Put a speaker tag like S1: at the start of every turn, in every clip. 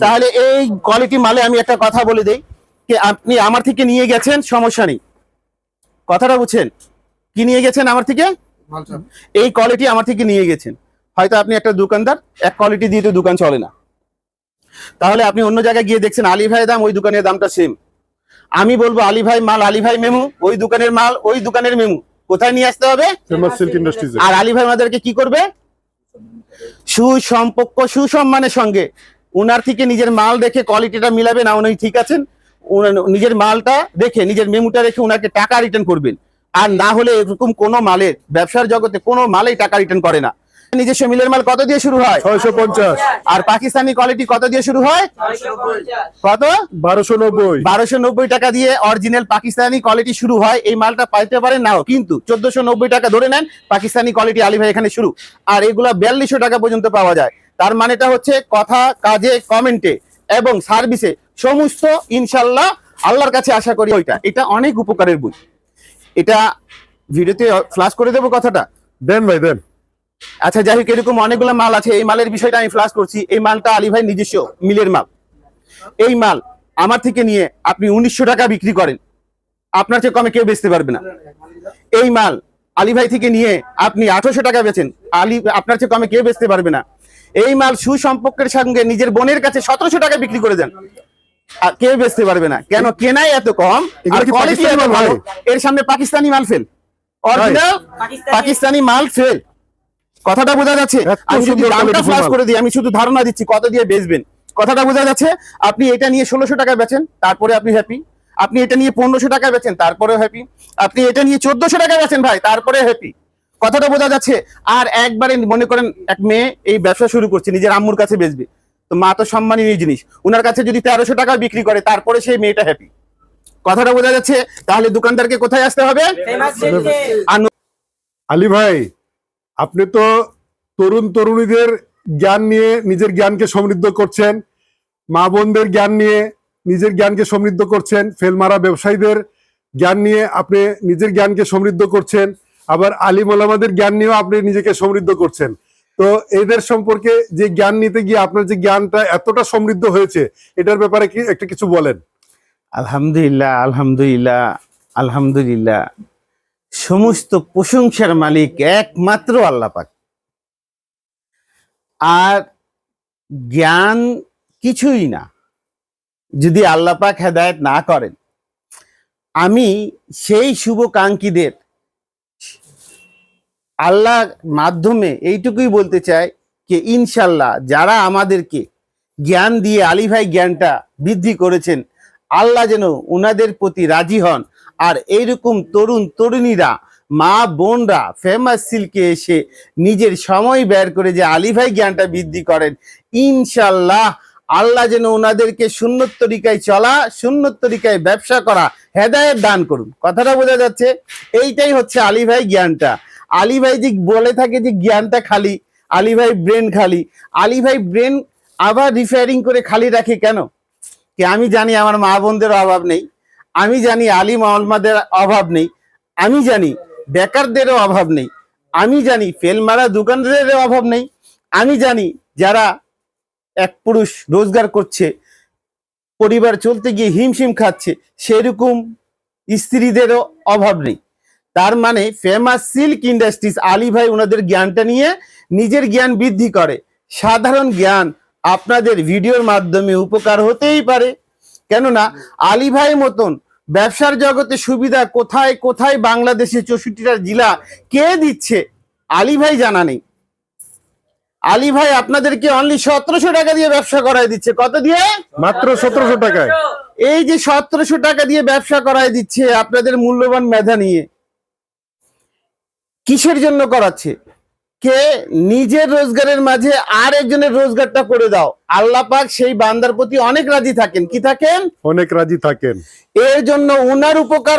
S1: তাহলে এই কোয়ালিটি মালে আমি একটা কথা বলে দেই যে আপনি আমার থেকে নিয়ে গেছেন, সমস্যা নেই, কথাটা বুঝছেন? কি নিয়ে গেছেন আমার থেকে? এই কোয়ালিটি আমার থেকে নিয়ে গেছেন। হয়তো আপনি একটা দোকানদার, এক কোয়ালিটি দিয়ে তো দোকান চলে না, তাহলে আপনি অন্য জায়গায় গিয়ে দেখছেন আলী ভাই দাম, ওই দোকানের দামটা সেম। আমি বলবো আলী ভাই মাল আলী ভাই মেমু, ওই দোকানের মাল ওই দোকানের মেমু, কোথায় নিয়ে আসতে হবে? আর আলী ভাই আমাদেরকে কি করবে? সুসম্পর্ক সুসম্মানের সঙ্গে উনার থেকে নিজের মাল দেখে কোয়ালিটিটা মিলাবে না, উনি ঠিক আছেন, নিজের মালটা দেখে নিজের মেমুটা রেখে উনাকে টাকা রিটার্ন করবেন। আর না হলে এরকম কোনো মালের, ব্যবসার জগতে কোনো মালেই টাকা রিটার্ন করে না। নিজস্ব মিলের মাল কত দিয়ে শুরু হয়? 650। আর পাকিস্তানি কোয়ালিটি কত দিয়ে শুরু হয়? কত? 1290 টাকা দিয়ে অরিজিনাল পাকিস্তানি কোয়ালিটি শুরু হয়। এই মালটা পাইতে পারেন নাও, কিন্তু 1490 টাকা ধরে নেন পাকিস্তানি কোয়ালিটি আলী ভাই এখানে শুরু। আর এগুলা 4200 টাকা পর্যন্ত পাওয়া যায়। তার মানেটা হচ্ছে কথা, কাজে, কমেন্টে এবং সার্ভিসে সমস্ত ইনশাল্লাহ আল্লাহর কাছে আশা করি ওইটা। এটা অনেক উপকারের বই। এটা ভিডিওতে ফ্ল্যাশ করে দেবো কথাটা,
S2: দেন ভাই দেন।
S1: আচ্ছা যাই হোক, এরকম অনেকগুলো মাল আছে, এই মালের বিষয়টা আমি ফ্ল্যাশ করছি। এই মালটা আলী ভাই নিজস্ব মিলের মাল। এই মাল আমার থেকে নিয়ে আপনি 1900 টাকা বিক্রি করেন, আপনার চেয়ে কমে কেউ বেচতে পারবে না। এই মাল আলী ভাই থেকে নিয়ে আপনি 1800 টাকা বেচেন, আপনার চেয়ে কমে কেউ বেচতে পারবে না। এই মাল সুসম্পর্কের সঙ্গে নিজের বোনের কাছে 1700 টাকা বিক্রি করে দেন, কেউ বেচতে পারবে না। কেন? কেনাই এত কম আর কোয়ালিটি এত ভালো। এর সামনে পাকিস্তানি মাল ফেল, অরিজিনাল পাকিস্তানি মাল ফেল। কথাটা বোঝা যাচ্ছে? আমি যদি দামটা ফ্ল্যাশ করে দিই, আমি শুধু ধারণা দিচ্ছি কত দিয়ে বেচবেন, কথাটা বোঝা যাচ্ছে? আপনি এটা নিয়ে 1600 টাকা বেচেন, তারপরে আপনি হ্যাপি। আপনি এটা নিয়ে 1500 টাকা বেচেন, তারপরে হ্যাপি। আপনি এটা নিয়ে 1400 টাকা বেচেন ভাই, তারপরে হ্যাপি। কথাটা বোঝা যাচ্ছে? আর একবারে মনে করেন এক মেয়ে এই ব্যবসা শুরু করছে, নিজের আম্মুর কাছে বেচবে, তো মা তো সম্মানীয় জিনিস, উনার কাছে যদি 1300 টাকা বিক্রি করে, তারপরে সেই মেয়েটা হ্যাপি। কথাটা বোঝা যাচ্ছে? তাহলে দোকানদারকে কোথায় আসতে হবে?
S2: আলী ভাই, আপনি তো তরুণ তরুণীদের জ্ঞান নিয়ে নিজের জ্ঞানকে সমৃদ্ধ করছেন, মা বোনদের জ্ঞান নিয়ে নিজের জ্ঞানকে সমৃদ্ধ করছেন, ফেলমারা ব্যবসায়ীদের জ্ঞান নিয়ে আপনি নিজের জ্ঞানকে সমৃদ্ধ করছেন, আবার আলিম ওলামাদের জ্ঞান নিয়েও আপনি নিজেকে সমৃদ্ধ করছেন। তো এদের সম্পর্কে যে জ্ঞান নিতে গিয়ে আপনার যে জ্ঞানটা এতটা সমৃদ্ধ হয়েছে, এটার ব্যাপারে কি একটা কিছু বলেন?
S1: আলহামদুলিল্লাহ, আলহামদুলিল্লাহ, আলহামদুলিল্লাহ। সমস্ত প্রশংসার মালিক একমাত্র আল্লাহ পাক। আর জ্ঞান কিছুই না যদি আল্লাহ পাক হেদায়েত না করেন। আমি সেই শুভকাঙ্ক্ষীদের আল্লাহ মাধ্যমে এইটুকুই বলতে চাই যে ইনশাল্লাহ যারা আমাদেরকে জ্ঞান দিয়ে আলী ভাই জ্ঞানটা বৃদ্ধি করেছেন, আল্লাহ যেন ওনাদের প্রতি রাজি হন। আর এইরকম তরুণ তরুণীরা, মা বোনরা ফেমাস সিল্কে এসে নিজের সময় বের করে যে আলী ভাই জ্ঞানটা বৃদ্ধি করেন, ইনশাল্লাহ আল্লাহ যেন ওনাদেরকে সুন্নত তরিকায় চলা, সুন্নত তরিকায় ব্যবসা করা হেদায়েত দান করুন। কথাটা বোঝা যাচ্ছে? এইটাই হচ্ছে আলী ভাই জ্ঞানটা। আলী ভাই যে বলে থাকে যে জ্ঞানটা খালি, আলী ভাই ব্রেন খালি, আলী ভাই ব্রেন আবার রিফায়ারিং করে খালি রাখে কেন? কি আমি জানি আমার মা বোনদের অভাব নেই, আমি জানি আলিম আলমাদের অভাব নেই, আমি জানি বেকারদেরও অভাব নেই, আমি জানি ফেলমারা দোকানদারেরও অভাব নেই, আমি জানি যারা এক পুরুষ রোজগার করছে, পরিবার চলতে গিয়ে হিমশিম খাচ্ছে, সেরকম স্ত্রীদেরও অভাব নেই। তার মানে ফেমাস সিল্ক ইন্ডাস্ট্রিজ আলী ভাই ওনাদের জ্ঞানটা নিয়ে নিজের জ্ঞান বৃদ্ধি করে। সাধারণ জ্ঞান আপনাদের ভিডিওর মাধ্যমে উপকার হতেই পারে, কেননা আলী ভাই মতন ব্যবসার জগতে সুবিধা কোথায় কোথায় বাংলাদেশে 64টা জেলা কে দিচ্ছে আলী ভাই জানা নেই। আলী ভাই আপনাদেরকে অনলি 1700 টাকা দিয়ে ব্যবসা করায় দিচ্ছে। কত দিয়ে?
S2: মাত্র 1700 টাকায়।
S1: এই যে 1700 টাকা দিয়ে ব্যবসা করায় দিচ্ছে আপনাদের মূল্যবান মেধা নিয়ে, কিসের জন্য করাচ্ছে? কে নিজের রোজগারের মাঝে আর একজনের রোজগারটা করে দাও। আল্লাহ পাক সেই বান্দার প্রতি অনেক রাজি থাকেন। কি থাকেন?
S2: অনেক রাজি থাকেন।
S1: এর জন্য উনার উপকার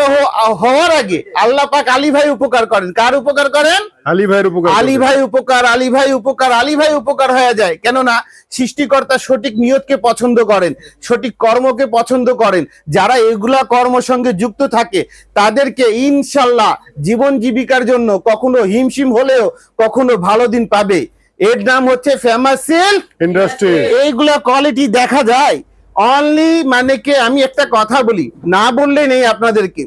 S1: হওয়ার আগে আল্লাহ পাক আলী ভাই উপকার করেন। কার উপকার করেন?
S2: আলী ভাইয়ের উপকার।
S1: আলী ভাই উপকার, আলী ভাই উপকার, আলী ভাই উপকার হয়ে যায়। কেননা সৃষ্টিকর্তা সঠিক নিয়তকে পছন্দ করেন, সঠিক কর্মকে পছন্দ করেন। যারা এগুলা কর্ম সঙ্গে যুক্ত থাকে তাদেরকে ইনশাল্লাহ জীবন জীবিকার জন্য কখনো হিমশিম হলেও কখনো ভালো দিন পাবে। এর নাম হচ্ছে ফেমাস সিল্ক
S2: ইন্ডাস্ট্রি।
S1: এইগুলা কোয়ালিটি দেখা যায় অনলি, মানে কি আমি একটা কথা বলি, না বললে নেই আপনাদেরকে,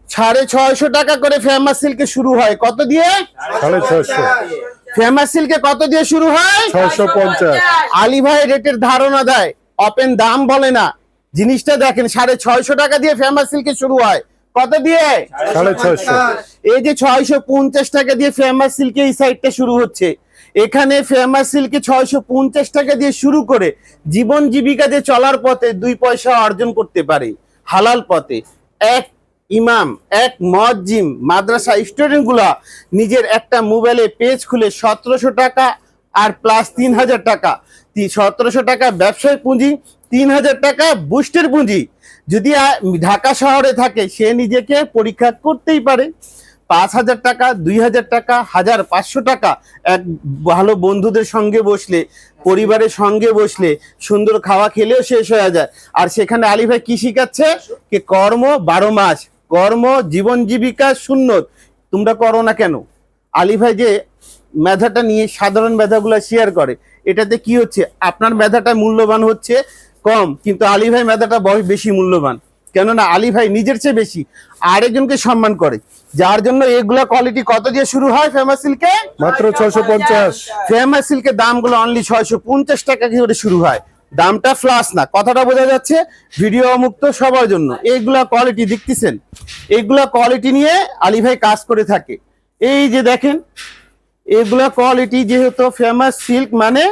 S1: 650 টাকা করে ফেমাস সিল্কে শুরু হয়। কত দিয়ে?
S2: 650।
S1: ফেমাস সিল্কে কত দিয়ে শুরু হয়?
S2: 650।
S1: আলী ভাই রেটের ধারণা দেয়, ওপেন দাম বলে না। জিনিসটা দেখেন, 650 টাকা দিয়ে ফেমাস সিল্কে শুরু হয়। কত দিয়ে?
S2: 650।
S1: এই যে 650 টাকা দিয়ে ফেমাস সিল্কে এই সাইডটা শুরু হচ্ছে, এখানে ফেমাস সিল্কে 650 টাকা দিয়ে শুরু করে জীবন জীবিকাতে চলার পথে 2 পয়সা অর্জন করতে পারে হালাল পথে। এক ইমাম, এক মুয়াজ্জিম, মাদ্রাসা স্টুডেন্ট গুলা নিজের একটা মোবাইলে পেজ খুলে 1700 টাকা আর প্লাস 3000 টাকা, 1700 টাকা ব্যবসায় পুঁজি, 3000 টাকা বুস্টের পুঁজি। যদি ঢাকা শহরে থাকে সে নিজেকে পরীক্ষা করতেই পারে। 5000 টাকা, 2000 টাকা, 1500 টাকা এক ভালো বন্ধুদের সঙ্গে বসলে, পরিবারের সঙ্গে বসলে সুন্দর খাওয়া খেলেও শেষ হয়ে যায়। আর সেখানে আলী ভাই কি শিখাচ্ছে? যে কর্ম 12 মাস, কর্ম, জীবন জীবিকা সুন্নত। তোমরা করো না কেন? আলী ভাই যে মেধাটা নিয়ে সাধারণ মেধাগুলো শেয়ার করে, এটাতে কি হচ্ছে? আপনার মেধাটা মূল্যবান হচ্ছে কম, কিন্তু আলী ভাই মেধাটা বেশি মূল্যবান। কেননা আলী ভাই নিজের চেয়ে বেশি আরেকজনকে সম্মান করে, যার জন্য এগুলা কোয়ালিটি কত দিয়ে শুরু হয় ফেমাস সিল্কে?
S2: মাত্র 650।
S1: ফেমাস সিল্কের দামগুলো অনলি 650 টাকা করে শুরু হয়। দামটা ফ্লাস না, কথাটা বোঝা যাচ্ছে? ভিডিও মুক্ত সবার জন্য। এইগুলা কোয়ালিটি দেখতেছেন, এইগুলা কোয়ালিটি নিয়ে আলী ভাই কাজ করে থাকে। এই যে দেখেন, এগুলা কোয়ালিটি যেহেতু ফেমাস সিল্ক মানে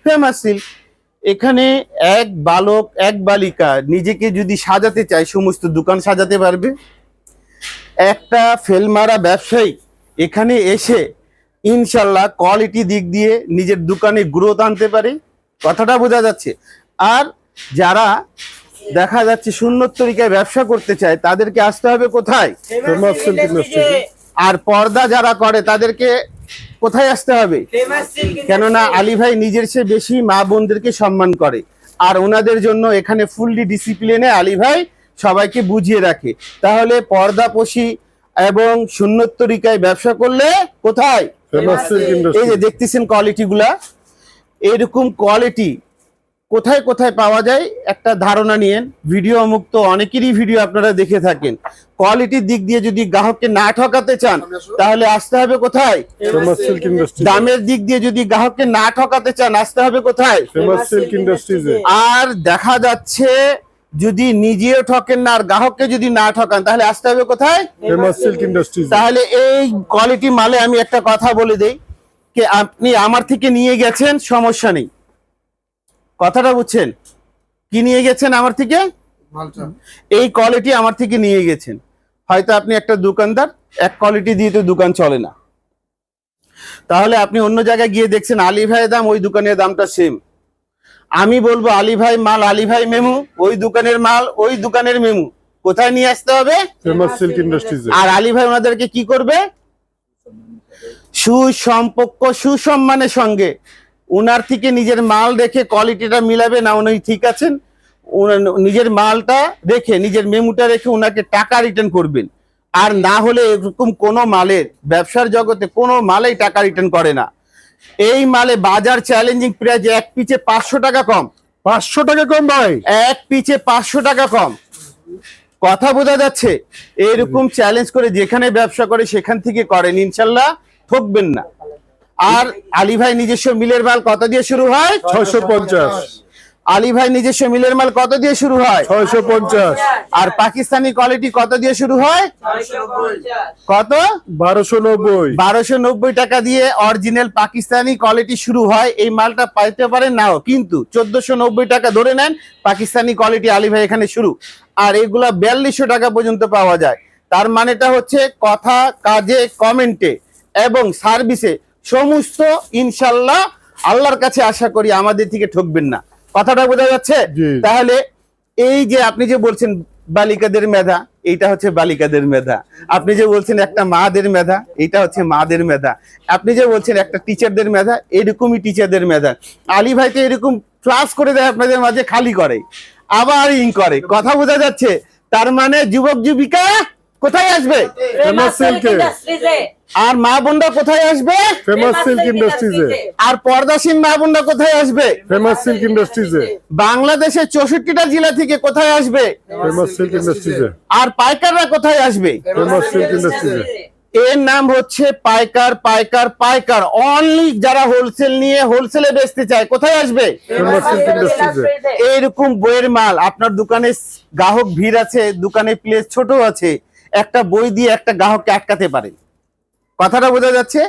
S1: ফেমাস সিল্ক। এখানে এক বালক, এক বালিকা নিজেকে যদি সাজাতে চায় সমস্ত দোকান সাজাতে পারবে। একটা ফেলমারা ব্যবসায়ী এখানে এসে ইনশাল্লাহ কোয়ালিটি দিক দিয়ে নিজের দোকানে গ্রোথ আনতে পারে। কথাটা বোঝা যাচ্ছে? আর যারা দেখা যাচ্ছে সুন্নত তরিকায় ব্যবসা করতে চায় তাদেরকে আসতে হবে কোথায়?
S2: Famous silk industry.
S1: আর পর্দা যারা করে তাদেরকে কোথায় আসতে হবে? কেননা আলী ভাই নিজের চেয়ে বেশি মা বোনদেরকে সম্মান করে, আর ওনাদের জন্য এখানে ফুললি ডিসিপ্লিনে আলী ভাই সবাইকে বুঝিয়ে রাখে। তাহলে পর্দাপোশী এবং সুন্নত তরিকায় ব্যবসা করলে কোথায়?
S2: ফেমাস সিল্ক
S1: এই
S2: ইন্ডাস্ট্রি।
S1: যে দেখতেছেন কোয়ালিটি গুলা, এরকম কোয়ালিটি কোথায় কোথায় পাওয়া যায় একটা ধারণা নিয়েন। ভিডিও মুক্ত অনেকেরই ভিডিও আপনারা দেখে থাকেন। কোয়ালিটির দিক দিয়ে যদি গ্রাহককে না ঠকাতে চান তাহলে আসতে হবে কোথায়?
S2: Famous silk industry.
S1: দামের দিক দিয়ে যদি গ্রাহককে না ঠকাতে চান আসতে হবে কোথায়?
S2: ফেমাস সিল্ক ইন্ডাস্ট্রিজে।
S1: আর দেখা যাচ্ছে যদি নিজেও ঠকেন না আর গ্রাহককে যদি না ঠকান তাহলে আসতে হবে কোথায়?
S2: ফেমাস সিল্ক ইন্ডাস্ট্রিজে।
S1: তাহলে এই কোয়ালিটি মালে আমি একটা কথা বলে দেই, যে আপনি আমার থেকে নিয়ে গেছেন সমস্যা নেই, কথাটা বুঝছেন? কি নিয়ে গেছেন আমার থেকে? এই কোয়ালিটি আমার থেকে নিয়ে গেছেন। হয়তো আপনি একটা দোকানদার, এক কোয়ালিটি দিয়ে তো দোকান চলে না, তাহলে আপনি অন্য জায়গায় গিয়ে দেখছেন আলী ভাই দাম, ওই দোকানের দামটা সেম। আমি বলবো আলী ভাই মাল, আলী ভাই মেমু, ওই দোকানের মাল ওই দোকানের মেমু। কোথায় নিয়ে আসতে হবে?
S2: ফেমাস সিল্ক ইন্ডাস্ট্রিজে।
S1: আর আলী ভাই ওনাদেরকে কি করবে? সুসম্পর্ক, সুসম্মানের সঙ্গে উনার থেকে নিজের মাল রেখে কোয়ালিটিটা মিলাবে না, উনি ঠিক আছেন, নিজের মালটা রেখে নিজের মেমুটা রেখে উনাকে টাকা রিটার্ন করবেন। আর না হলে এরকম কোনো মালের, ব্যবসার জগতে কোনো মালেই টাকা রিটার্ন করে না। এই মালে বাজার চ্যালেঞ্জিং প্রাইস, এক পিছে 500 টাকা কম।
S2: 500 টাকা কম ভাই?
S1: এক পিছে 500 টাকা কম। কথা বোঝা যাচ্ছে? এরকম চ্যালেঞ্জ করে যেখানে ব্যবসা করে সেখান থেকে করেন, ইনশাল্লাহ ঠকবেন না। আর আলী ভাই নিজস্ব মিলের মাল কত দিয়ে শুরু হয়?
S2: 650।
S1: আলী ভাই নিজস্ব মিলের মাল কত দিয়ে শুরু হয়?
S2: 650।
S1: আর পাকিস্তানি কোয়ালিটি কত দিয়ে শুরু হয়? কত?
S2: 1290।
S1: 1290 টাকা দিয়ে অরিজিনাল পাকিস্তানি কোয়ালিটি শুরু হয়। এই মালটা পাইতে পারেন নাও, কিন্তু 1490 টাকা ধরে নেন পাকিস্তানি কোয়ালিটি আলী ভাই এখানে শুরু। আর এগুলা 4200 টাকা পর্যন্ত পাওয়া যায়। তার মানেটা হচ্ছে কথা, কাজে, কমেন্টে এবং সার্ভিসে সমস্ত ইনশাল্লাহ আল্লাহর কাছে আশা করি আমাদের থেকে ঠকবেন না। কথাটা বোঝা যাচ্ছে?
S2: জি।
S1: তাহলে এই যে আপনি যে বলছেন বালিকাদের মেধা, এইটা হচ্ছে বালিকাদের মেধা। আপনি যে বলছেন একটা মাদের মেধা, এইটা হচ্ছে মাদের মেধা। আপনি যে বলছেন একটা টিচারদের মেধা, এরকমই টিচারদের মেধা। আলী ভাই তো এরকম ক্লাস করে দেয় আপনাদের মাঝে, খালি করে আবার ইন করে। কথা বোঝা যাচ্ছে? তার মানে যুবক যুবিকা কোথায় আসবে?
S2: ফেমাস সিল্কে।
S1: আর মা বোনরা কোথায় আসবে?
S2: ফেমাস সিল্ক ইন্ডাস্ট্রিজে।
S1: আর পর্দাসীন মা বোনরা কোথায় আসবে?
S2: ফেমাস সিল্ক ইন্ডাস্ট্রিজে।
S1: বাংলাদেশের 64টা জেলা থেকে কোথায় আসবে?
S2: ফেমাস সিল্ক ইন্ডাস্ট্রিজে।
S1: আর পাইকাররা কোথায় আসবে?
S2: ফেমাস সিল্ক ইন্ডাস্ট্রিজে।
S1: এর নাম হচ্ছে পাইকার পাইকার পাইকার। অনলি যারা হোলসেল নিয়ে হোলসেলে বেচতে চায় কোথায় আসবে?
S2: ফেমাস সিল্ক ইন্ডাস্ট্রিজে।
S1: এইরকম বইয়ের মাল আপনার দোকানে গ্রাহক ভিড় আছে, দোকানে প্লেস ছোট আছে, একটা বই দিয়ে একটা গ্রাহককে আটকাতে পারে। কথাটা বোঝা যাচ্ছে?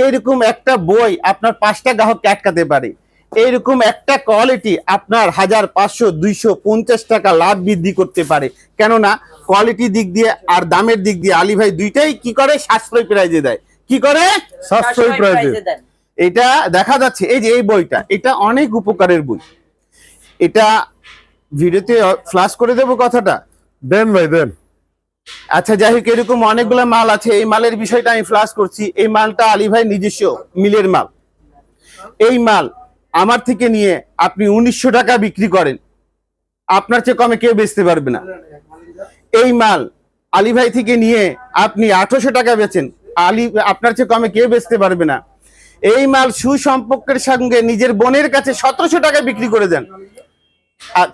S1: এইরকম একটা বই আপনার 5টা গ্রাহককে আটকাতে পারে। এইরকম একটা কোয়ালিটি আপনার 1000, 500, 200, 50 টাকা লাভ বৃদ্ধি করতে পারে। কেননা কোয়ালিটি দিক দিয়ে আর দামের দিক দিয়ে আলী ভাই দুইটাই কি করে? সাশ্রয় প্রাইজে দেয়। কি করে?
S2: সাশ্রয়ী প্রাইজে।
S1: এটা দেখা যাচ্ছে এই যে এই বইটা, এটা অনেক উপকারের বই। এটা ভিডিওতে ফ্ল্যাশ করে দেবো কথাটা।
S2: দেন ভাই দেন।
S1: আচ্ছা যাই হোক, এরকম অনেকগুলো মাল আছে। এই মালের বিষয়টা আমি ফ্ল্যাশ করছি। এই মালটা আলী ভাই নিজস্ব মিলের মাল। এই মাল আমার থেকে নিয়ে আপনি 1900 টাকা বিক্রি করেন, আপনার চেয়ে কমে কেউ বেচতে পারবে না। এই মাল আলী ভাই থেকে নিয়ে আপনি 1800 টাকা বেচেন, আপনার চেয়ে কমে কেউ বেচতে পারবে না। এই মাল সুসম্পর্কের সঙ্গে নিজের বোনের কাছে 1700 টাকা বিক্রি করে দেন,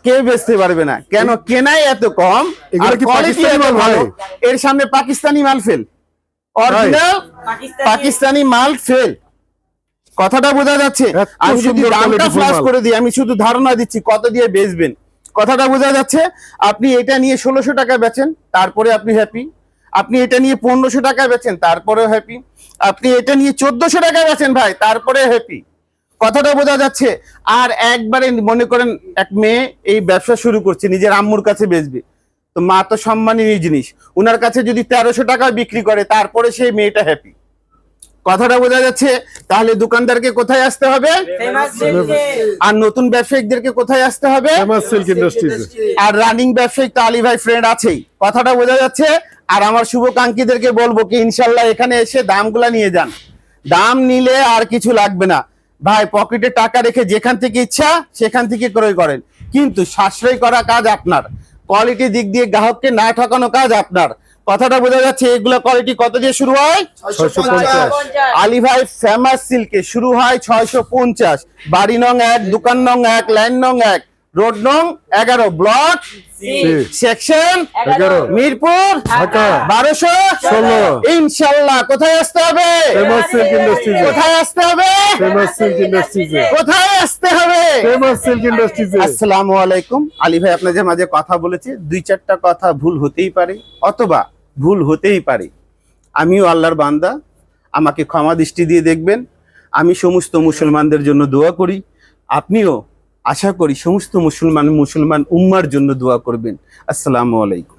S1: কেউ বেচতে পারবে না। কেন? কেনাই এত কম,
S2: এগুলো
S1: আর
S2: কি
S1: কোয়ালিটি
S2: পাকিস্তানি
S1: এত
S2: মাল
S1: ভালো।
S2: ভাই?
S1: এর সামনে পাকিস্তানি মাল ফেল, অরিজিনাল পাকিস্তানি মাল ফেল। কথাটা বোঝা যাচ্ছে?
S2: এত
S1: আমি যদি
S2: সুন্দর
S1: দামটা
S2: quality
S1: ফ্ল্যাশ
S2: মাল।
S1: করে দিই, আমি শুধু ধারণা দিচ্ছি কত দিয়ে বেচবেন। কথাটা বোঝা যাচ্ছে? আপনি এটা নিয়ে 1600 টাকা বেচেন, তারপরে আপনি হ্যাপি। আপনি এটা নিয়ে 1500 টাকা বেচেন, তারপরেও হ্যাপি। আপনি এটা নিয়ে 1400 টাকা বেচেন ভাই, তারপরে হ্যাপি। কথাটা বোঝা যাচ্ছে? আর একবারে মনে করেন এক মেয়ে এই ব্যবসা শুরু করছে, নিজের আম্মুর কাছে বেচবে, তো মা তো সম্মানীয় জিনিস, উনার কাছে যদি 1300 টাকা বিক্রি করে, তারপরে সেই মেয়েটা হ্যাপি। কথাটা বোঝা যাচ্ছে? তাহলে দোকানদারকে কোথায় আসতে হবে? আর নতুন ব্যবসায়িকদেরকে কোথায় আসতে হবে?
S2: ফেমাস সিল্ক ইন্ডাস্ট্রিজে।
S1: আর রানিং ব্যবসায়িক তো আলী ভাই ফ্রেন্ড আছেই। কথাটা বোঝা যাচ্ছে? আর আমার শুভকাঙ্ক্ষীদেরকে বলবো কি ইনশাল্লাহ এখানে এসে দামগুলা নিয়ে যান। দাম নিলে আর কিছু লাগবে না ভাই, পকেটে টাকা রেখে যেখান থেকে ইচ্ছা সেখান থেকে ক্রয় করেন, কিন্তু সাশ্রয় করা কাজ আপনার, কোয়ালিটি দিক দিয়ে গ্রাহককে না ঠকানো কাজ আপনার। কথাটা বোঝা যাচ্ছে? এগুলো কোয়ালিটি কত দিয়ে শুরু হয়?
S2: 650।
S1: আলী ভাই ফেমাস সিল্কে শুরু হয় 650। বাড়ি নং 1, দোকান নং 1, লাইন নং 1, রোড নং 11, ব্লক সেকশন
S2: 11,
S1: মিরপুর,
S2: ঢাকা
S1: 1216। ইনশাআল্লাহ কোথায় আসতে হবে?
S2: ফেমাস সিল্ক ইন্ডাস্ট্রিজে।
S1: কোথায় আসতে হবে?
S2: ফেমাস সিল্ক ইন্ডাস্ট্রিজে।
S1: কোথায় আসতে হবে?
S2: ফেমাস সিল্ক ইন্ডাস্ট্রিজে।
S1: আসসালামু আলাইকুম। আলী ভাই আপনাদের মাঝে কথা বলেছে, 2-4টা কথা ভুল হতেই পারে অথবা ভুল হতেই পারে। আমিও আল্লাহর বান্দা, আমাকে ক্ষমা দৃষ্টি দিয়ে দেখবেন। আমি সমস্ত মুসলমানদের জন্য দোয়া করি, আপনিও আশা করি সমস্ত মুসলমান উম্মার জন্য দোয়া করবেন। আসসালামু আলাইকুম।